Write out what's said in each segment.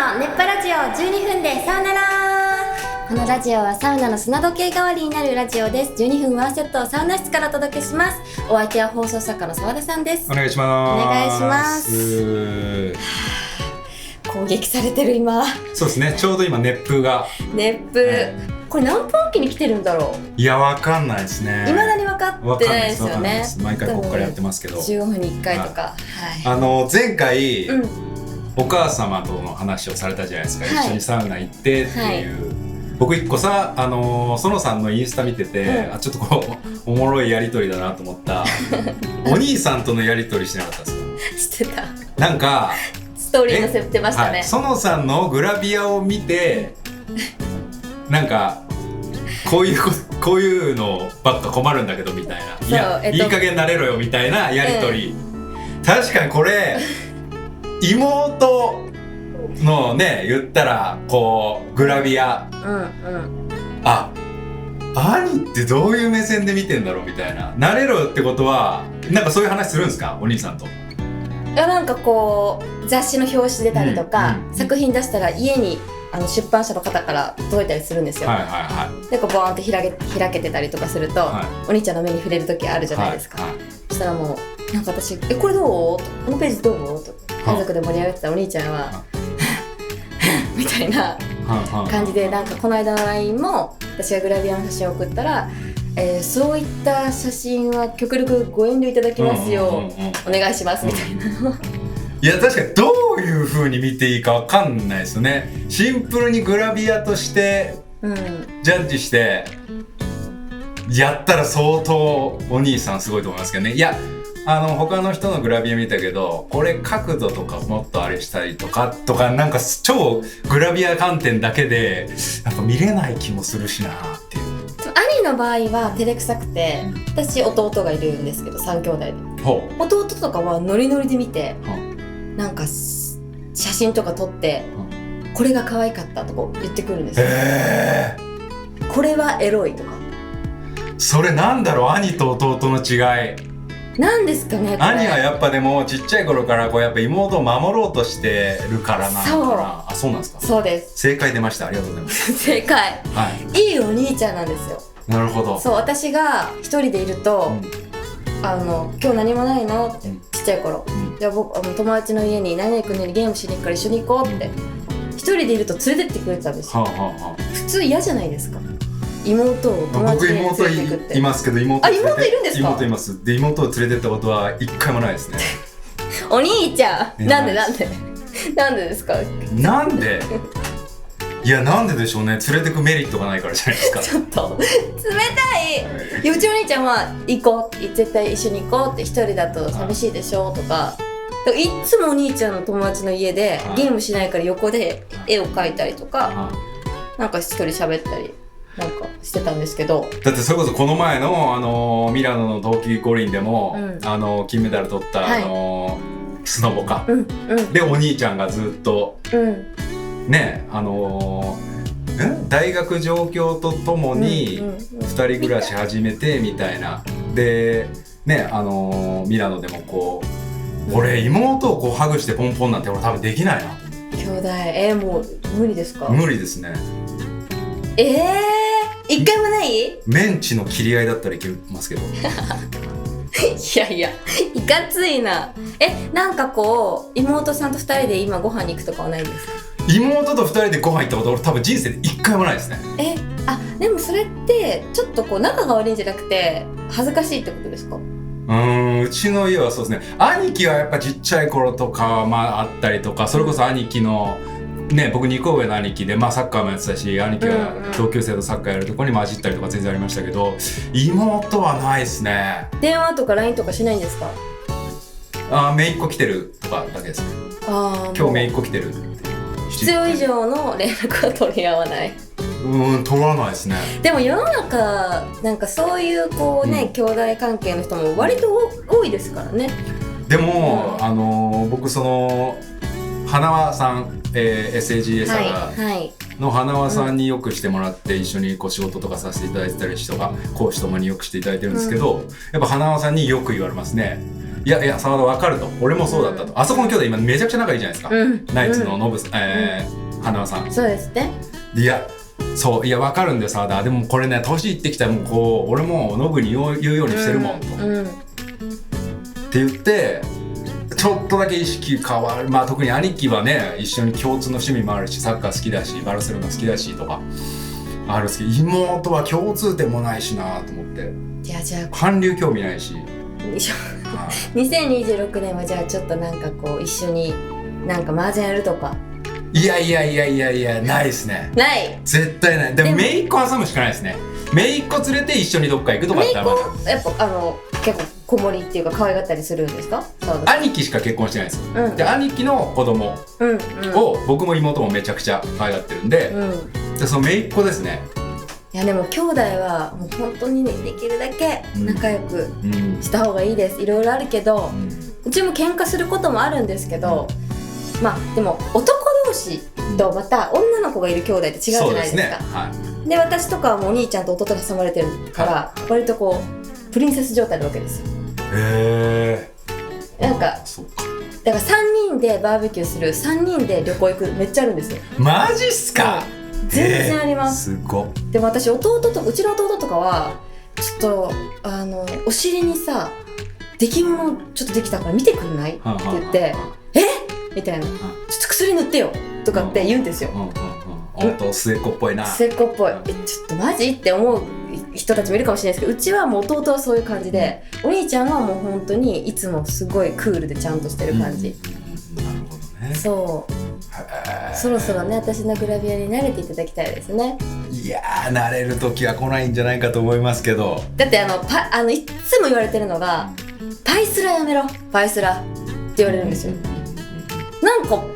の熱波ラジオ12分でさよなら。このラジオはサウナの砂時計代わりになるラジオです。12分ワンセットをサウナ室からお届けします。お相手は放送作家の澤田さんです。お願いします。お願いします。攻撃されてる今。そうですね、ちょうど今熱風が熱風、これ何分おきに来てるんだろう。いや、わかんないですね。未だに分かってないですよね。毎回ここからやってますけど、15分に1回とか、はい、前回、お母様との話をされたじゃないですか、一緒にサウナ行ってっていう、僕一個さ、園さんのインスタ見てて、ちょっとこうおもろいやりとりだなと思ったお兄さんとのやりとりしてなかったですか？してた。なんかストーリー載せてましたね。園さんのグラビアを見てなんかこういうのばっか困るんだけどみたいな、いや、いい加減なれろよみたいなやりとり、確かにこれ妹のね、言ったらこうグラビア、あ、兄ってどういう目線で見てんだろうみたいな、なれろってことはなんかそういう話するんですか、お兄さんと？いや、なんかこう雑誌の表紙出たりとか、作品出したら家に出版社の方から届いたりするんですよ。でこうボーンって開けてたりとかすると、お兄ちゃんの目に触れる時あるじゃないですか。そしたらもうなんか私「これどう？このページどう？」と家族で盛り上がってたお兄ちゃんはみたいな感じで、なんかこの間の LINE も私がグラビアの写真を送ったら、そういった写真は極力ご遠慮いただきますようお願いしますみたいな。いや、確かにどういう風に見ていいかわかんないですよね。シンプルにグラビアとしてジャッジしてやったら相当お兄さんすごいと思いますけどね。いや、他の人のグラビア見たけど、これ角度とかもっとあれしたりとかなんか超グラビア観点だけでやっぱ見れない気もするしなっていう。兄の場合は照れくさくて、私弟がいるんですけど3兄弟で、弟とかはノリノリで見て、なんか写真とか撮って、これが可愛かったとか言ってくるんですよ。これはエロいとか。それなんだろう、兄と弟の違いなんですかね。兄はやっぱでもちっちゃい頃からこうやっぱ妹を守ろうとしてるからなのかな。あ、そうなんですか。そうです。正解出ました。ありがとうございます。正解。いいお兄ちゃんなんですよ。なるほど。そう、私が一人でいると、今日何もないのって、ちっちゃい頃、じゃあ僕友達の家に何々君の家にゲームしに行くから一緒に行こうって一人でいると連れてってくれてたんですよ。普通嫌じゃないですか、妹を友達に連れて行くって。僕妹いますけど、妹いるんですか？妹います。で、妹を連れてったことは一回もないですね。お兄ちゃん、なんでですか？なんでいや、なんででしょうね。連れてくメリットがないからじゃないですか。ちょっと冷たい。うちのお兄ちゃんは行こう、絶対一緒に行こうって、一人だと寂しいでしょとか、いっつもお兄ちゃんの友達の家でゲームしないから横で絵を描いたりとか、なんか一人喋ったりなんかしてたんですけど、だってそれこそこの前のミラノの冬季五輪でも、金メダル取ったスノボか、でお兄ちゃんがずっと、ね、大学上京とともに2人暮らし始めてみたいな。でね、ミラノでもこう、俺妹をこうハグしてポンポンなんて俺多分できないな。兄弟、もう無理ですか？無理ですね。一回もない？メンチの切り合いだったらいけますけど。いやいや、いかついな。なんかこう妹さんと2人で今ご飯に行くとかはないですか？妹と2人でご飯行ったこと俺多分人生で1回もないですね。でもそれってちょっとこう仲が悪いんじゃなくて恥ずかしいってことですか？うちの家はそうですね。兄貴はやっぱちっちゃい頃とかあったりとか、それこそ兄貴のね、僕2個上の兄貴で、サッカーもやってたし、兄貴が同級生とサッカーやるとこに混じったりとか全然ありましたけど、妹はないですね。電話とか LINE とかしないんですか？姪っ子来てるとかだけですね。今日姪っ子来てるって必要以上の連絡は取り合わない。取らないですね。でも世の中なんかそういうこうね、兄弟関係の人も割と多いですからね。でも、僕その花輪さん、SAG エサガの花輪さんによくしてもらって一緒にこう仕事とかさせていただいてたり人が講師ともによくしていただいてるんですけど、やっぱ花輪さんによく言われますね。いや澤田分かると、俺もそうだったと、あそこの兄弟今めちゃくちゃ仲いいじゃないですか、ナイツのノブ花輪さん。そうですね。いやそういや分かるんだよ澤田、でもこれね年いってきたらもうこう俺もノブに言うようにしてるもんと、って言ってちょっとだけ意識変わる。まあ特に兄貴はね一緒に共通の趣味もあるし、サッカー好きだしバルセロナ好きだしとかあるんですけど、妹は共通点もないしなと思って。いやじゃあ韓流興味ないし2026年はじゃあちょっとなんかこう一緒になんか麻雀やるとか。いやないですね。ない絶対ない。でも姪っ子挟むしかないですね。姪っ子連れて一緒にどっか行くとかってあんまやっぱ結構子守っていうか可愛がったりするんですか？兄貴しか結婚してないんですよ、で兄貴の子供を僕も妹もめちゃくちゃ可愛がってるんで、でその姪っ子ですね。いやでも兄弟はもう本当にねできるだけ仲良くした方がいいです。いろいろあるけど、うちも喧嘩することもあるんですけど、まあでも男同士とまた女の子がいる兄弟って違うじゃないですか。で私とかはもうお兄ちゃんと弟と挟まれてるから、割とこうプリンセス状態なわけですよ。なんかだから3人でバーベキューする、3人で旅行行く、めっちゃあるんですよ。マジっすか？全然あります。すごっ。でも私うちの弟とかはちょっとお尻にさ出来物ちょっとできたから見てくんない？って言ってみたいな、ちょっと薬塗ってよとかって言うんですよ。末っ子っぽいな。末っ子っぽい。ちょっとマジって思う人たちもいるかもしれないですけど、うちはもう弟はそういう感じで、お兄ちゃんはもう本当にいつもすごいクールでちゃんとしてる感じ。なるほどね。そうそろそろね私のグラビアに慣れていただきたいですね。いやー慣れる時は来ないんじゃないかと思いますけど、だっていつも言われてるのが、パイスラやめろパイスラって言われるんですよ。なんかパイ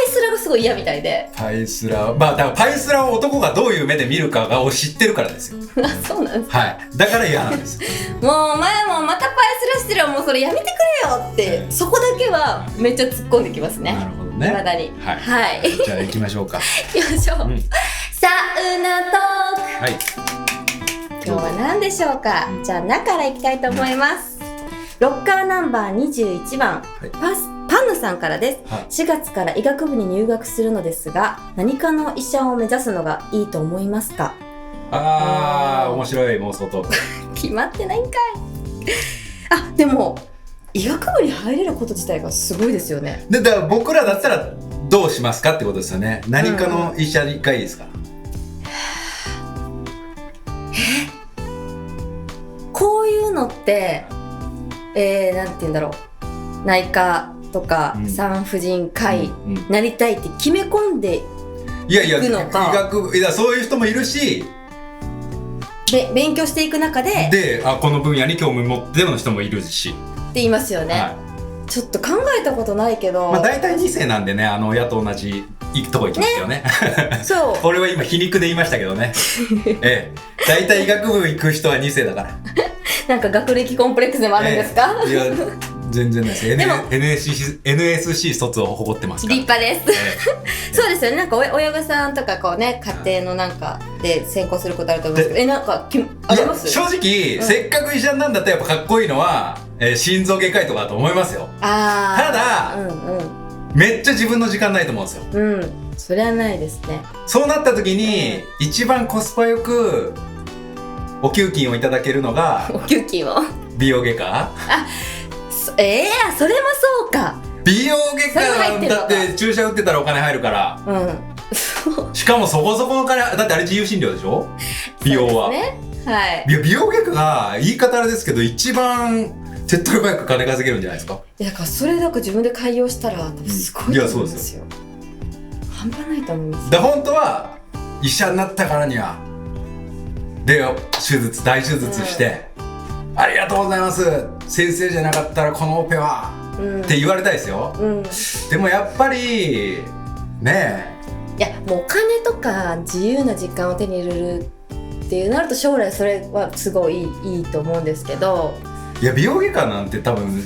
スラがすごい嫌みたいで。パイスラだからパイスラを男がどういう目で見るかを知ってるからですよ。そうなんですか。はい、だから嫌なんですもうお前もまたパイスラしてるよ、もうそれやめてくれよって、そこだけはめっちゃ突っ込んできますね。なるほどね。未だに。はい。じゃあ行きましょうか。行きましょう。サウナトーク。はい。今日は何でしょうか。じゃあ中から行きたいと思います。ロッカーナンバー21番、パンヌさんからです。4月から医学部に入学するのですが、何かの医者を目指すのがいいと思いますか？面白い妄想トーク。決まってないんかい。でも医学部に入れること自体がすごいですよね。だから僕らだったらどうしますかってことですよね。何かの医者がいいですか？こういうのってなんて言うんだろう、内科とか産婦人科医なりたいって決め込んでいくのか。医学部そういう人もいるし、勉強していく中でこの分野に興味持っての人もいるしって言いますよね。ちょっと考えたことないけど、大体2世なんでね、親と同じとこ行きますよね。そうこれは今皮肉で言いましたけどね。大体医学部行く人は2世だから。なんか学歴コンプレックスでもあるんですか？いや全然ないです。NSC 卒を誇ってますから。立派です。そうですよね。なんか親御さんとかこうね、家庭のなんかで専攻することあると思うんですけど、なんかあります？正直、せっかく医者なんだったらやっぱかっこいいのは、心臓外科医とかだと思いますよ。ただ、めっちゃ自分の時間ないと思うんですよ。それはないですね。そうなった時に、一番コスパよくお給金をいただけるのがお給金を美容外科。それもそうか。美容外科だって注射打ってたらお金入るから、しかもそこそこの金、だってあれ自由診療でしょ、美容は。美容外科が言い方あれですけど一番手っ取り早く金稼げるんじゃないですか。だからそれなんか自分で開業したらすごいと思うんですよ。半端ないと思います。本当は医者になったからには大手術して、ありがとうございます、先生じゃなかったらこのオペは、って言われたいですよ。でもやっぱりねいやもうお金とか自由な時間を手に入れるっていうなると将来それはすごいいいと思うんですけど、いや美容外科なんて多分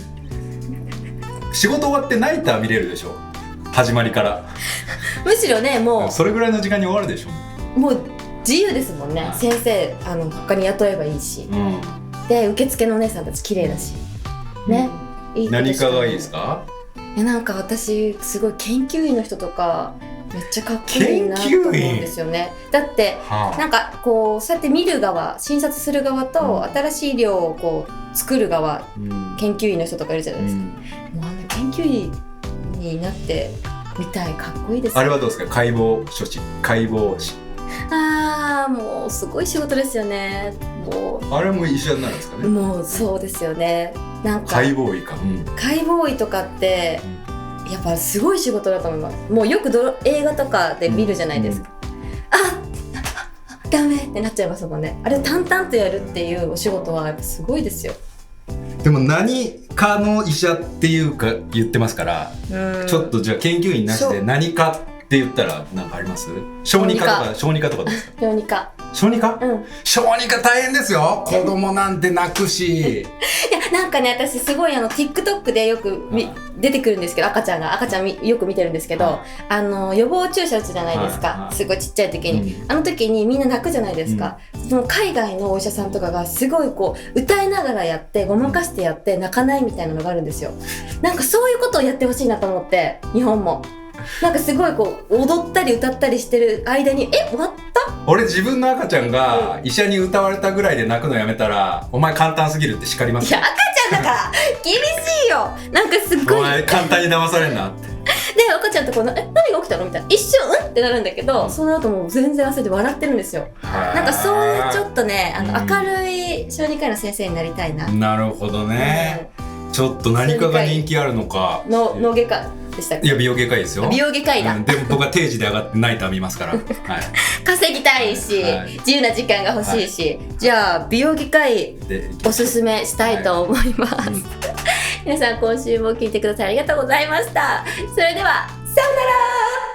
仕事終わってナイター見れるでしょ、始まりからむしろね、もうそれぐらいの時間に終わるでしょ。もう自由ですもんね。先生他に雇えばいいし、で受付のお姉さんたち綺麗だしね。いい子で何したね。かがいいですか？いやなんか私すごい研究員の人とかめっちゃかっこいいなと思うんですよね。だってなんかこうそうやって見る側、診察する側と新しい医療をこう作る側、研究員の人とかいるじゃないですか。もう研究員になってみたい。かっこいいですね。あれはどうですか？解剖処置、解剖士。もうすごい仕事ですよね。もうあれも医者になるんですかね？もうそうですよね。なんか解剖医か、解剖医とかってやっぱすごい仕事だと思います。もうよく映画とかで見るじゃないですか。ダメってなっちゃいますもんね。あれ淡々とやるっていうお仕事はやっぱすごいですよ。でも何かの医者っていうか言ってますから、ちょっとじゃあ研究員なしで何かって言ったら何かあります？小児科とかですか？小児科。小児科？小児科大変ですよ。子供なんて泣くし。いやなんかね、私すごいTikTok でよく出てくるんですけど、赤ちゃんよく見てるんですけど、予防注射打つじゃないですか。すごいちっちゃい時に、あの時にみんな泣くじゃないですか。その海外のお医者さんとかがすごいこう歌いながらやってごまかしてやって泣かないみたいなのがあるんですよ。なんかそういうことをやってほしいなと思って、日本も。なんかすごいこう踊ったり歌ったりしてる間に終わった？俺自分の赤ちゃんが医者に歌われたぐらいで泣くのやめたら、お前簡単すぎるって叱りますよ。いや赤ちゃんだから厳しいよ。なんかすっごいお前簡単に騙されんなって。で赤ちゃんとこう何が起きたのみたいな一瞬ってなるんだけど、その後もう全然忘れて笑ってるんですよ。なんかそういうちょっとね明るい小児科医の先生になりたいな。なるほどね。ちょっと何かが人気あるのか。脳外科でしたっけ？いや美容外科医ですよ。美容外科医だ。でも僕は定時で上がってナイター見ますから。稼ぎたいし、自由な時間が欲しいし、じゃあ美容外科医おすすめしたいと思います。皆さん今週も聞いてくださいありがとうございました。それではさようなら。